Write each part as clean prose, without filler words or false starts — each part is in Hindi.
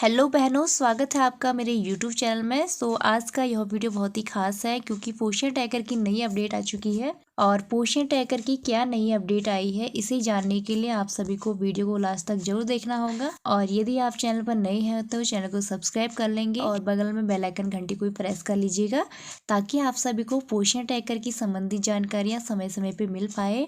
हेलो बहनों, स्वागत है आपका मेरे YouTube चैनल में। आज का यह वीडियो बहुत ही खास है क्योंकि पोषण ट्रैकर की नई अपडेट आ चुकी है। और पोषण ट्रैकर की क्या नई अपडेट आई है इसे जानने के लिए आप सभी को वीडियो को लास्ट तक जरूर देखना होगा। और यदि आप चैनल पर नए हैं तो चैनल को सब्सक्राइब कर लेंगे और बगल में बेल आइकन घंटी को प्रेस कर लीजिएगा ताकि आप सभी को पोषण ट्रैकर की संबंधित जानकारियाँ समय समय पर मिल पाए।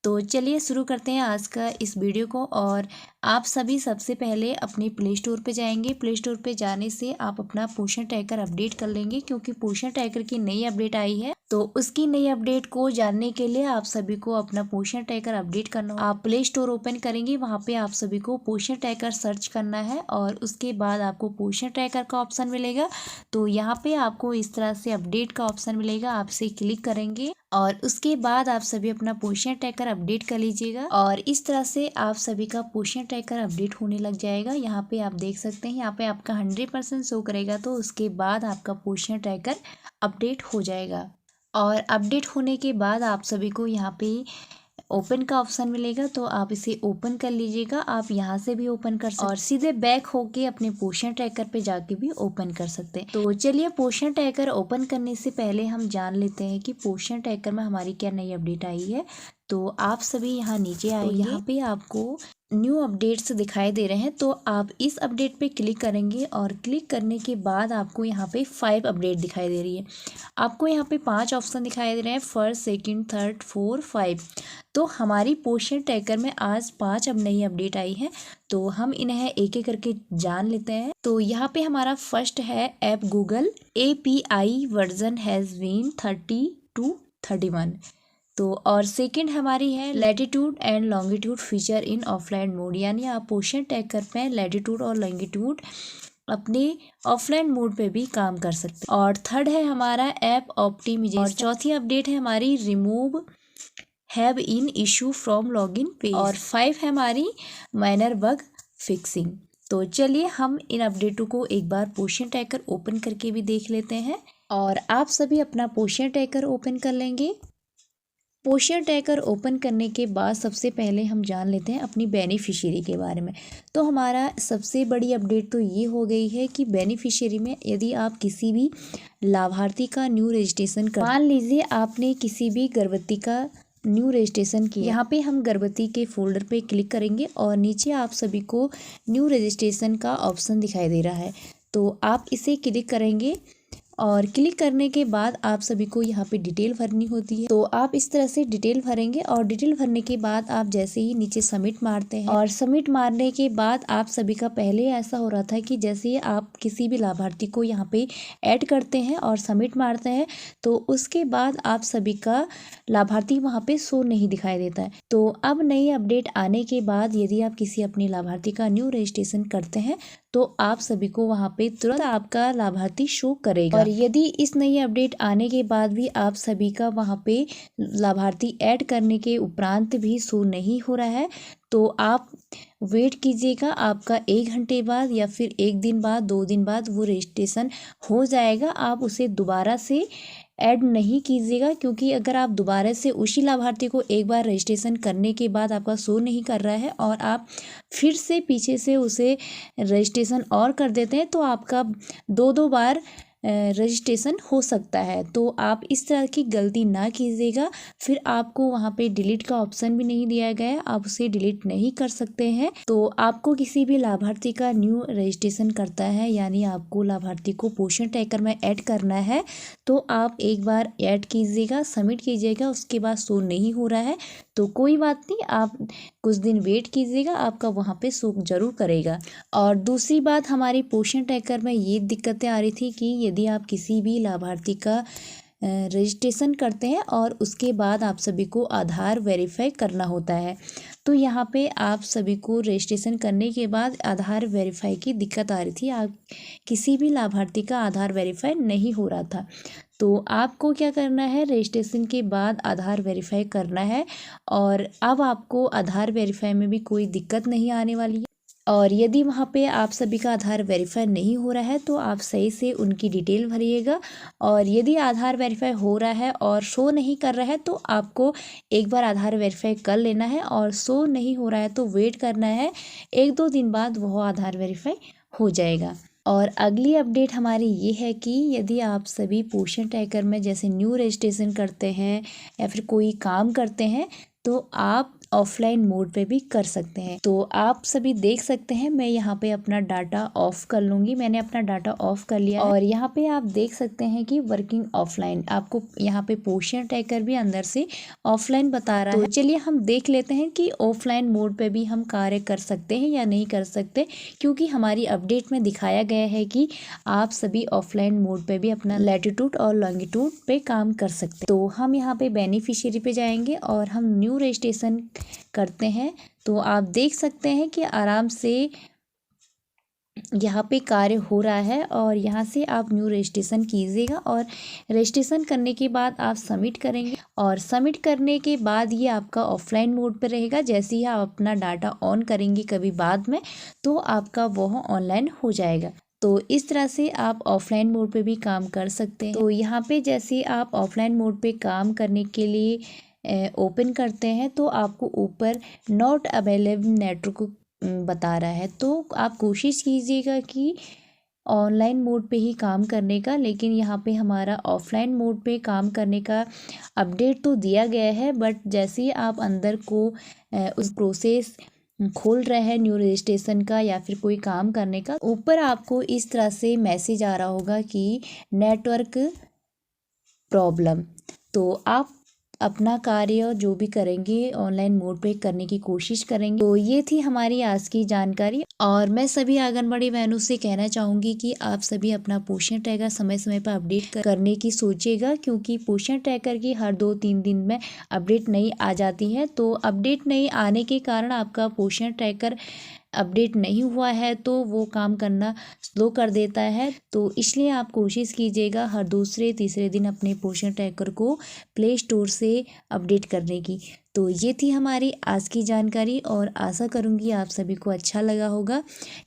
तो चलिए शुरू करते हैं आज का इस वीडियो को। और आप सभी सबसे पहले अपने प्ले स्टोर पे जाएंगे। प्ले स्टोर पे जाने से आप अपना पोषण ट्रैकर अपडेट कर लेंगे क्योंकि पोषण ट्रैकर की नई अपडेट आई है। तो उसकी नई अपडेट को जानने के लिए आप सभी को अपना पोषण ट्रैकर अपडेट करना होगा। आप प्ले स्टोर ओपन करेंगे, वहाँ पे आप सभी को पोषण ट्रैकर सर्च करना है और उसके बाद आपको पोषण ट्रैकर का ऑप्शन मिलेगा। तो यहाँ पे आपको इस तरह से अपडेट का ऑप्शन मिलेगा, आप इसे क्लिक करेंगे और उसके बाद आप सभी अपना पोषण ट्रैकर अपडेट कर लीजिएगा। और इस तरह से आप सभी का पोषण ट्रैकर अपडेट होने लग जाएगा। यहाँ पे आप देख सकते हैं, यहाँ पे आपका 100% शो करेगा। तो उसके बाद आपका पोषण ट्रैकर अपडेट हो जाएगा। और अपडेट होने के बाद आप सभी को यहाँ पे ओपन का ऑप्शन मिलेगा, तो आप इसे ओपन कर लीजिएगा। आप यहाँ से भी ओपन कर सकते और सीधे बैक होके अपने पोषण ट्रैकर पे जाके भी ओपन कर सकते हैं। तो चलिए पोषण ट्रैकर ओपन करने से पहले हम जान लेते हैं कि पोषण ट्रैकर में हमारी क्या नई अपडेट आई है। तो आप सभी यहाँ नीचे आएंगे, यहाँ पे आपको न्यू अपडेट्स दिखाई दे रहे हैं। तो आप इस अपडेट पे क्लिक करेंगे और क्लिक करने के बाद आपको यहाँ पे 5 अपडेट दिखाई दे रही है। आपको यहाँ पे 5 ऑप्शन दिखाई दे रहे हैं, फर्स्ट, सेकंड, थर्ड, 4, 5। तो हमारी पोषण ट्रैकर में आज 5 अब नई अपडेट आई है। तो हम इन्हें एक एक करके जान लेते हैं। तो यहाँ पे हमारा फर्स्ट है app Google API version has been 30 to 31। तो और सेकंड हमारी है latitude and longitude feature in offline mode, यानी आप पोषण ट्रैकर पे लैटिट्यूड और लॉन्गिट्यूड अपने ऑफलाइन मोड पे भी काम कर सकते हैं। और थर्ड है हमारा ऐप ऑप्टिमाइजेशन। और चौथी अपडेट है हमारी remove have in issue from login page. और 5 है हमारी माइनर बग फिक्सिंग। तो चलिए हम इन अपडेटों को एक बार पोषण ट्रैकर ओपन करके भी देख लेते हैं। और आप सभी अपना पोषण ट्रैकर ओपन कर लेंगे। पोषण ट्रैकर ओपन करने के बाद सबसे पहले हम जान लेते हैं अपनी बेनिफिशियरी के बारे में। तो हमारा सबसे बड़ी अपडेट तो ये हो गई है कि बेनिफिशियरी में यदि आप किसी भी लाभार्थी का न्यू रजिस्ट्रेशन कर, मान लीजिए आपने किसी भी गर्भवती का न्यू रजिस्ट्रेशन किया, यहाँ पे हम गर्भवती के फोल्डर पे क्लिक करेंगे और नीचे आप सभी को न्यू रजिस्ट्रेशन का ऑप्शन दिखाई दे रहा है। तो आप इसे क्लिक करेंगे और क्लिक करने के बाद आप सभी को यहाँ पे डिटेल भरनी होती है। तो आप इस तरह से डिटेल भरेंगे और डिटेल भरने के बाद आप जैसे ही नीचे सबमिट मारते हैं और सबमिट मारने के बाद आप सभी का पहले ऐसा हो रहा था कि जैसे ही आप किसी भी लाभार्थी को यहाँ पे ऐड करते हैं और सबमिट मारते हैं तो उसके बाद आप सभी का लाभार्थी वहाँ पे शो नहीं दिखाई देता है। तो अब नई अपडेट आने के बाद यदि आप किसी अपने लाभार्थी का न्यू रजिस्ट्रेशन करते हैं तो आप सभी को वहाँ पे तुरंत आपका लाभार्थी शो करेगा। और यदि इस नई अपडेट आने के बाद भी आप सभी का वहाँ पे लाभार्थी ऐड करने के उपरांत भी शो नहीं हो रहा है तो आप वेट कीजिएगा। आपका 1 घंटे बाद या फिर 1 दिन बाद, 2 दिन बाद वो रजिस्ट्रेशन हो जाएगा। आप उसे दोबारा से ऐड नहीं कीजिएगा क्योंकि अगर आप दोबारा से उसी लाभार्थी को एक बार रजिस्ट्रेशन करने के बाद आपका शो नहीं कर रहा है और आप फिर से पीछे से उसे रजिस्ट्रेशन और कर देते हैं तो आपका 2 बार रजिस्ट्रेशन हो सकता है। तो आप इस तरह की गलती ना कीजिएगा। फिर आपको वहाँ पे डिलीट का ऑप्शन भी नहीं दिया गया है, आप उसे डिलीट नहीं कर सकते हैं। तो आपको किसी भी लाभार्थी का न्यू रजिस्ट्रेशन करता है, यानी आपको लाभार्थी को पोषण ट्रैकर में ऐड करना है तो आप एक बार ऐड कीजिएगा, सबमिट कीजिएगा, उसके बाद शो नहीं हो रहा है तो कोई बात नहीं, आप कुछ दिन वेट कीजिएगा, आपका वहाँ पे शो जरूर करेगा। और दूसरी बात, हमारी पोषण ट्रैकर में ये दिक्कतें आ रही थी कि यदि आप किसी भी लाभार्थी का रजिस्ट्रेशन करते हैं और उसके बाद आप सभी को आधार वेरीफाई करना होता है तो यहाँ पे आप सभी को रजिस्ट्रेशन करने के बाद आधार वेरीफाई की दिक्कत आ रही थी। आप किसी भी लाभार्थी का आधार वेरीफाई नहीं हो रहा था। तो आपको क्या करना है, रजिस्ट्रेशन के बाद आधार वेरीफाई करना है और अब आपको आधार वेरीफाई में भी कोई दिक्कत नहीं आने वाली है। और यदि वहाँ पे आप सभी का आधार वेरीफाई नहीं हो रहा है तो आप सही से उनकी डिटेल भरिएगा। और यदि आधार वेरीफाई हो रहा है और शो नहीं कर रहा है तो आपको एक बार आधार वेरीफाई कर लेना है और शो नहीं हो रहा है तो वेट करना है, 1-2 दिन बाद वह आधार वेरीफाई हो जाएगा। और अगली अपडेट हमारी ये है कि यदि आप सभी पोषण ट्रैकर में जैसे न्यू रजिस्ट्रेशन करते हैं या फिर कोई काम करते हैं तो आप ऑफलाइन मोड पे भी कर सकते हैं। तो आप सभी देख सकते हैं, मैं यहाँ पे अपना डाटा ऑफ कर लूँगी। मैंने अपना डाटा ऑफ कर लिया है और यहाँ पे आप देख सकते हैं कि वर्किंग ऑफलाइन, आपको यहाँ पे पोषण ट्रैकर भी अंदर से ऑफलाइन बता रहा है। तो चलिए हम देख लेते हैं कि ऑफलाइन मोड पे भी हम कार्य कर सकते हैं या नहीं कर सकते, क्योंकि हमारी अपडेट में दिखाया गया है कि आप सभी ऑफलाइन मोड पे भी अपना लैटिट्यूड और लॉन्गिट्यूड पे काम कर सकते हैं। तो हम यहाँ पे बेनिफिशियरी पे जाएंगे और हम न्यू रजिस्ट्रेशन करते हैं। तो आप देख सकते हैं कि आराम से यहाँ पे कार्य हो रहा है और यहाँ से आप न्यू रजिस्ट्रेशन कीजिएगा और रजिस्ट्रेशन करने के बाद आप सबमिट करेंगे और सबमिट करने के बाद ये आपका ऑफलाइन मोड पर रहेगा। जैसे ही आप अपना डाटा ऑन करेंगे कभी बाद में तो आपका वह ऑनलाइन हो जाएगा। तो इस तरह से आप ऑफलाइन मोड पे भी काम कर सकते हैं। तो यहाँ पे जैसे आप ऑफलाइन मोड पे काम करने के लिए ओपन करते हैं तो आपको ऊपर नॉट अवेलेबल नेटवर्क बता रहा है। तो आप कोशिश कीजिएगा कि ऑनलाइन मोड पे ही काम करने का, लेकिन यहाँ पे हमारा ऑफलाइन मोड पे काम करने का अपडेट तो दिया गया है, बट जैसे ही आप अंदर को उस प्रोसेस खोल रहे हैं न्यू रजिस्ट्रेशन का या फिर कोई काम करने का, ऊपर आपको इस तरह से मैसेज आ रहा होगा कि नेटवर्क प्रॉब्लम। तो आप अपना कार्य जो भी करेंगे ऑनलाइन मोड पे करने की कोशिश करेंगे। तो ये थी हमारी आज की जानकारी और मैं सभी आंगनबाड़ी बहनों से कहना चाहूँगी कि आप सभी अपना पोषण ट्रैकर समय समय पर अपडेट करने की सोचिएगा, क्योंकि पोषण ट्रैकर की हर 2-3 दिन में अपडेट नहीं आ जाती है। तो अपडेट नहीं आने के कारण आपका पोषण ट्रैकर अपडेट नहीं हुआ है तो वो काम करना स्लो कर देता है। तो इसलिए आप कोशिश कीजिएगा हर दूसरे तीसरे दिन अपने पोषण ट्रैकर को प्ले स्टोर से अपडेट करने की। तो ये थी हमारी आज की जानकारी और आशा करूँगी आप सभी को अच्छा लगा होगा।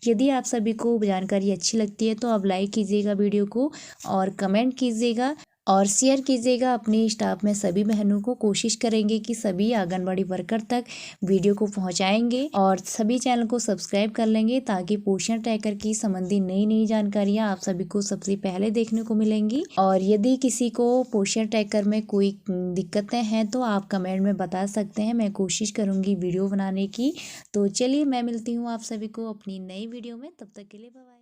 यदि आप सभी को जानकारी अच्छी लगती है तो आप लाइक कीजिएगा वीडियो को और कमेंट कीजिएगा और शेयर कीजिएगा अपने स्टाफ में सभी बहनों को। कोशिश करेंगे कि सभी आंगनबाड़ी वर्कर तक वीडियो को पहुंचाएंगे और सभी चैनल को सब्सक्राइब कर लेंगे ताकि पोषण ट्रैकर की संबंधी नई नई जानकारियां आप सभी को सबसे पहले देखने को मिलेंगी। और यदि किसी को पोषण ट्रैकर में कोई दिक्कतें हैं तो आप कमेंट में बता सकते हैं, मैं कोशिश करूँगी वीडियो बनाने की। तो चलिए मैं मिलती हूँ आप सभी को अपनी नई वीडियो में, तब तक के लिए बाय बाय।